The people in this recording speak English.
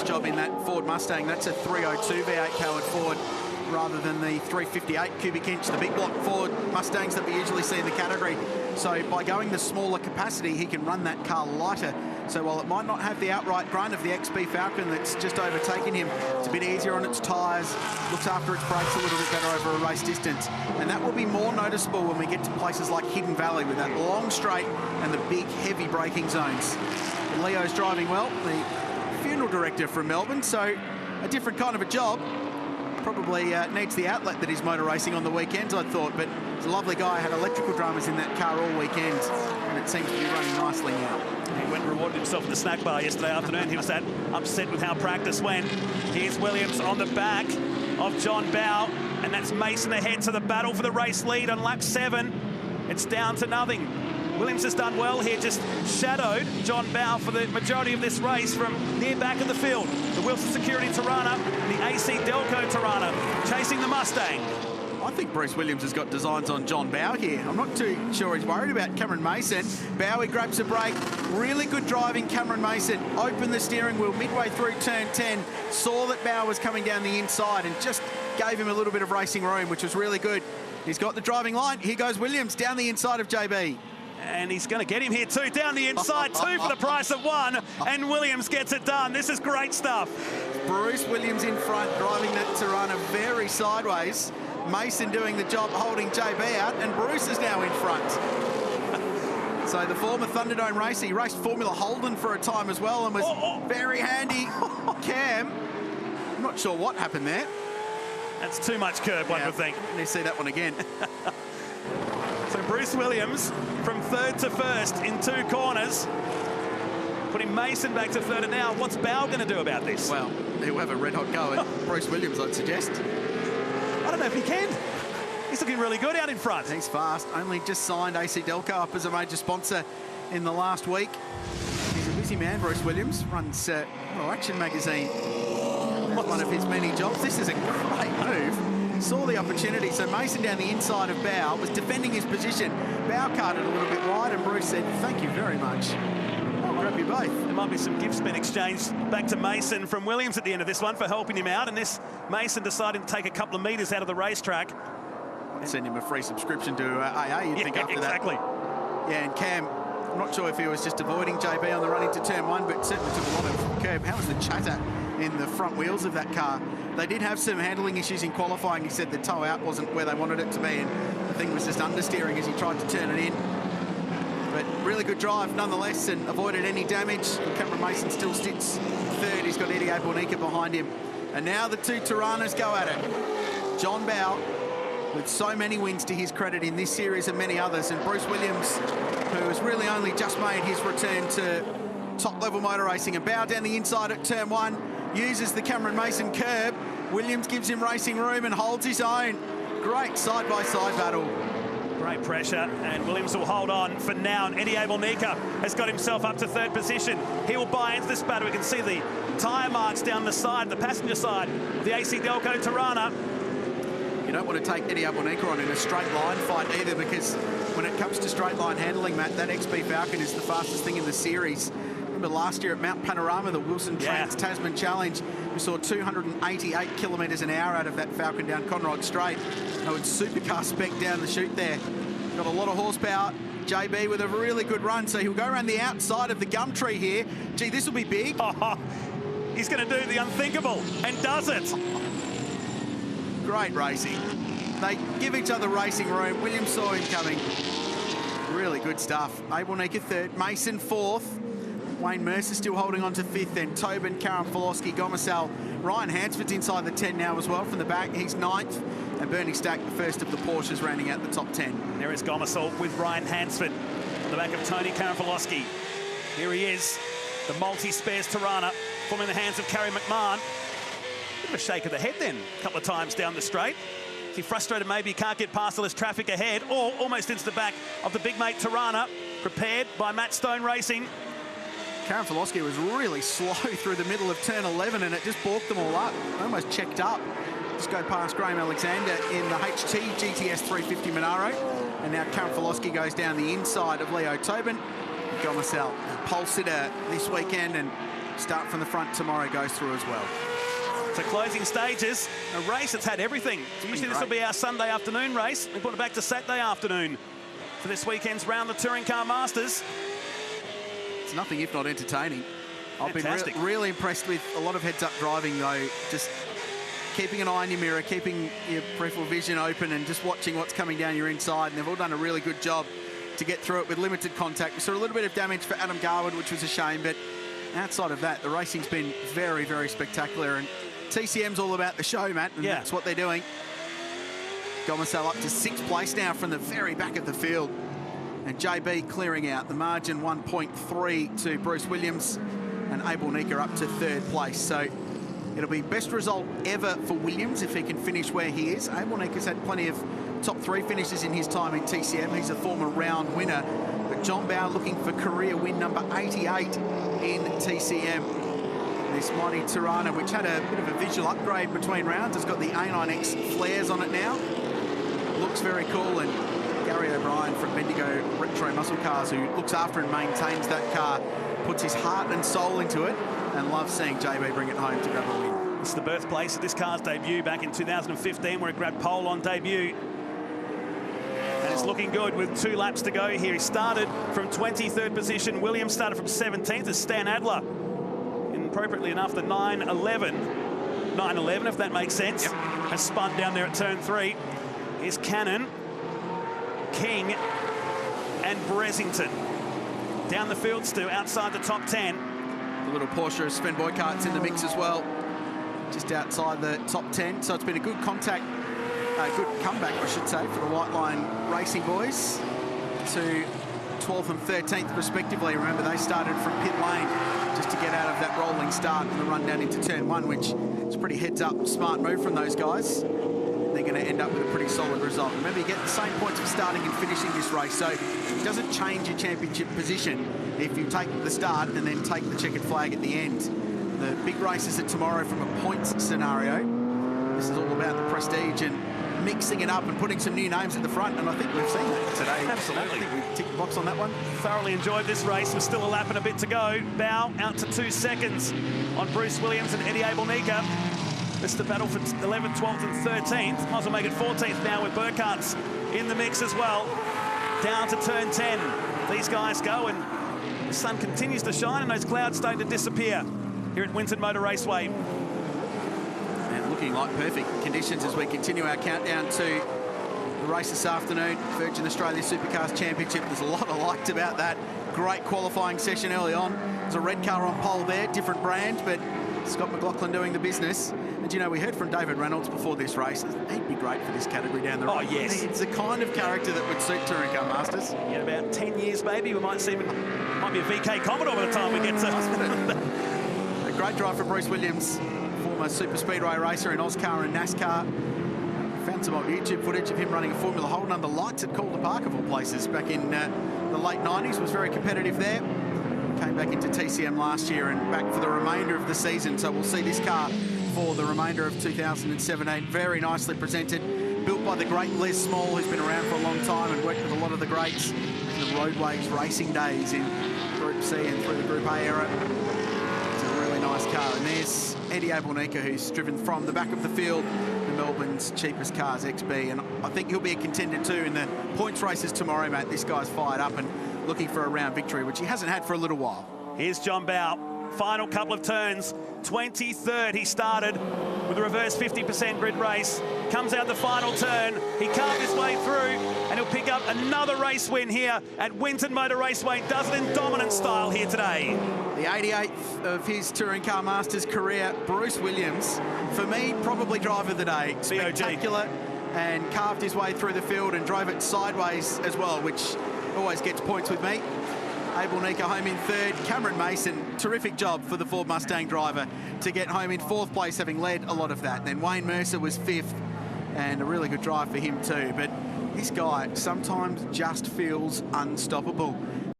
nice job in that Ford Mustang. That's a 302 V8 powered Ford rather than the 358 cubic inch, the big block Ford Mustangs that we usually see in the category. So by going the smaller capacity, he can run that car lighter. So while it might not have the outright grunt of the XB Falcon that's just overtaken him, it's a bit easier on its tyres, looks after its brakes a little bit better over a race distance. And that will be more noticeable when we get to places like Hidden Valley with that long straight and the big heavy braking zones. And Leo's driving well, the funeral director from Melbourne, so a different kind of a job. Probably needs the outlet that is motor racing on the weekends, I thought, but he's a lovely guy. Had electrical dramas in that car all weekend, and it seems to be running nicely now. He went and rewarded himself at the snack bar yesterday afternoon. He was that upset with how practice went. Here's Williams on the back of John Bowe, and that's Mason ahead to the battle for the race lead on lap 7. It's down to nothing. Williams has done well here, just shadowed John Bowe for the majority of this race from near back of the field. The Wilson Security Tirana, the AC Delco Tirana, chasing the Mustang. I think Bruce Williams has got designs on John Bowe here. I'm not too sure he's worried about Cameron Mason. Bowe grabs a brake. Really good driving, Cameron Mason. Opened the steering wheel midway through turn 10. Saw that Bowe was coming down the inside and just gave him a little bit of racing room, which was really good. He's got the driving line. Here goes Williams down the inside of JB. And he's going to get him here too, down the inside, 2 for the price of 1, and Williams gets it done. This is great stuff. Bruce Williams in front, driving that Tirana very sideways. Mason doing the job, holding JB out, and Bruce is now in front. So the former Thunderdome racer, he raced Formula Holden for a time as well and was very handy. Cam, I'm not sure what happened there. That's too much curb, one would think. Let me see that one again. So Bruce Williams from 3rd to 1st in 2 corners, putting Mason back to 3rd, and now what's Bowe going to do about this? Well, he'll have a red-hot go at Bruce Williams, I'd suggest. I don't know if he can. He's looking really good out in front. He's fast. Only just signed AC Delco up as a major sponsor in the last week. He's a busy man, Bruce Williams. Runs Action Magazine. That's one of his many jobs. This is a great move. Saw the opportunity, so Mason down the inside of Bowe was defending his position. Bowe carted a little bit wide, and Bruce said, "Thank you very much. I'll grab you both." There might be some gifts been exchanged back to Mason from Williams at the end of this one for helping him out, and this Mason decided to take a couple of metres out of the racetrack. I'd send him a free subscription to AA, you'd think, after exactly. that. Yeah, and Cam, I'm not sure if he was just avoiding JB on the run into turn 1, but certainly took a lot of curb. How was the chatter in the front wheels of that car? They did have some handling issues in qualifying. He said the toe out wasn't where they wanted it to be, and the thing was just understeering as he tried to turn it in. But really good drive nonetheless, and avoided any damage. Cameron Mason still sits 3rd. He's got Eddie Abelnica behind him. And now the 2 Tiranas go at it. John Bowe, with so many wins to his credit in this series and many others, and Bruce Williams, who has really only just made his return to top-level motor racing. And Bowe down the inside at turn 1, uses the Cameron Mason curb. Williams gives him racing room and holds his own. Great side-by-side battle. Great pressure, and Williams will hold on for now. And Eddie Abelnica has got himself up to 3rd position. He will buy into this battle. We can see the tyre marks down the side, the passenger side of the AC Delco Tirana. You don't want to take Eddie Abelnica on in a straight line fight either, because when it comes to straight line handling, Matt, that XB Falcon is the fastest thing in the series. Remember last year at Mount Panorama, the Wilson Trans-Tasman Challenge, we saw 288 kilometres an hour out of that Falcon down Conrod Straight. Oh, it's supercar spec down the chute there. Got a lot of horsepower. JB with a really good run, so he'll go around the outside of the gum tree here. Gee, this will be big. He's going to do the unthinkable, and does it. Great racing. They give each other racing room. Williams saw him coming. Really good stuff. Abelnica 3rd, Mason 4th. Wayne Mercer still holding on to 5th, then Tobin, Karen Folowski, Gomersal. Ryan Hansford's inside the 10 now as well from the back. He's 9th. And Bernie Stack, the first of the Porsches, rounding out the top 10. There is Gomersal with Ryan Hansford on the back of Tony Karanfolowski. Here he is, the multi-spares Tirana, forming the hands of Carrie McMahon. Bit of a shake of the head then, a couple of times down the straight. Is he frustrated maybe he can't get past all this traffic ahead, or almost into the back of the big mate Tirana, prepared by Matt Stone Racing. Karen Folowski was really slow through the middle of turn 11, and it just balked them all up. Almost checked up. Just go past Graham Alexander in the HT GTS 350 Monaro. And now Karen Folowski goes down the inside of Leo Tobin. Gomersal, pole sitter this weekend, and start from the front tomorrow goes through as well. So closing stages, a race that's had everything. Usually this will be our Sunday afternoon race. We put it back to Saturday afternoon for this weekend's round of the Touring Car Masters. It's nothing if not entertaining. I've been really impressed with a lot of heads-up driving, though. Just keeping an eye on your mirror, keeping your peripheral vision open and just watching what's coming down your inside. And they've all done a really good job to get through it with limited contact. We saw a little bit of damage for Adam Garwood, which was a shame, but outside of that, the racing's been very, very spectacular. And TCM's all about the show, Matt, and that's what they're doing. Gomersall up to 6th place now from the very back of the field. And JB clearing out the margin, 1.3 to Bruce Williams, and Abel Nika up to 3rd place. So it'll be best result ever for Williams if he can finish where he is. Abel Nika's had plenty of top 3 finishes in his time in TCM. He's a former round winner. But John Bowe looking for career win number 88 in TCM. This mighty Tirana, which had a bit of a visual upgrade between rounds, has got the A9X flares on it now. Looks very cool, and Gary O'Brien from Bendigo Retro Muscle Cars, who looks after and maintains that car, puts his heart and soul into it and loves seeing JB bring it home to grab a win. It's the birthplace of this car's debut back in 2015, where it grabbed pole on debut. And it's looking good with 2 laps to go here. He started from 23rd position. Williams started from 17th as Stan Adler. Appropriately enough, the 911, if that makes sense, has spun down there at turn 3. Here's Cannon, King, and Bressington. Down the field still, outside the top 10. The little Porsche of Sven Boykart's in the mix as well, just outside the top 10. So it's been a good comeback, I should say, for the White Line Racing boys to 12th and 13th respectively. Remember, they started from pit lane just to get out of that rolling start and the run down into turn 1, which is a pretty heads-up, smart move from those guys. They're going to end up with a pretty solid result. Remember, you get the same points for starting and finishing this race, so it doesn't change your championship position if you take the start and then take the checkered flag at the end. The big races are tomorrow from a points scenario. This is all about the prestige and mixing it up and putting some new names at the front, and I think we've seen that today. Absolutely. I think we've ticked the box on that one. Thoroughly enjoyed this race. We're still a lap and a bit to go. Bowe out to 2 seconds on Bruce Williams and Eddie Abel Nika. This is the battle for 11th, 12th and 13th. Might as well make it 14th now with Burkhardt's in the mix as well. Down to turn 10. These guys go, and the sun continues to shine and those clouds starting to disappear here at Winton Motor Raceway. Looking like perfect conditions as we continue our countdown to the race this afternoon. Virgin Australia Supercars Championship. There's a lot I liked about that. Great qualifying session early on. There's a red car on pole there, different brand, but Scott McLaughlin doing the business. And you know, we heard from David Reynolds before this race. He'd be great for this category down the road. Oh, yes. It's the kind of character that would suit Touring Car Masters. In about 10 years, maybe, we might see him. Might be a VK Commodore by the time we get to... A great drive for Bruce Williams, former super speedway racer in Oscar and NASCAR. Found some old YouTube footage of him running a Formula Holden under lights at Calder Park of all places back in the late 90s. Was very competitive there. Came back into TCM last year and back for the remainder of the season. So we'll see this car for the remainder of 2017. Very nicely presented. Built by the great Les Small, who's been around for a long time and worked with a lot of the greats in the Roadways racing days in Group C and through the Group A era. It's a really nice car. And there's Eddie Abel Nika, who's driven from the back of the field in Melbourne's cheapest cars, XB. And I think he'll be a contender too in the points races tomorrow, Matt. This guy's fired up and looking for a round victory, which he hasn't had for a little while. Here's John Bowe. Final couple of turns. 23rd he started with a reverse 50% grid race. Comes out the final turn. He carved his way through and he'll pick up another race win here at Winton Motor Raceway. Does it in dominant style here today. The 88th of his Touring Car Masters career, Bruce Williams. For me, probably driver of the day. Spectacular, and carved his way through the field and drove it sideways as well, which always gets points with me. Abel Nika home in 3rd. Cameron Mason, terrific job for the Ford Mustang driver to get home in 4th place, having led a lot of that. Then Wayne Mercer was 5th, and a really good drive for him too. But this guy sometimes just feels unstoppable.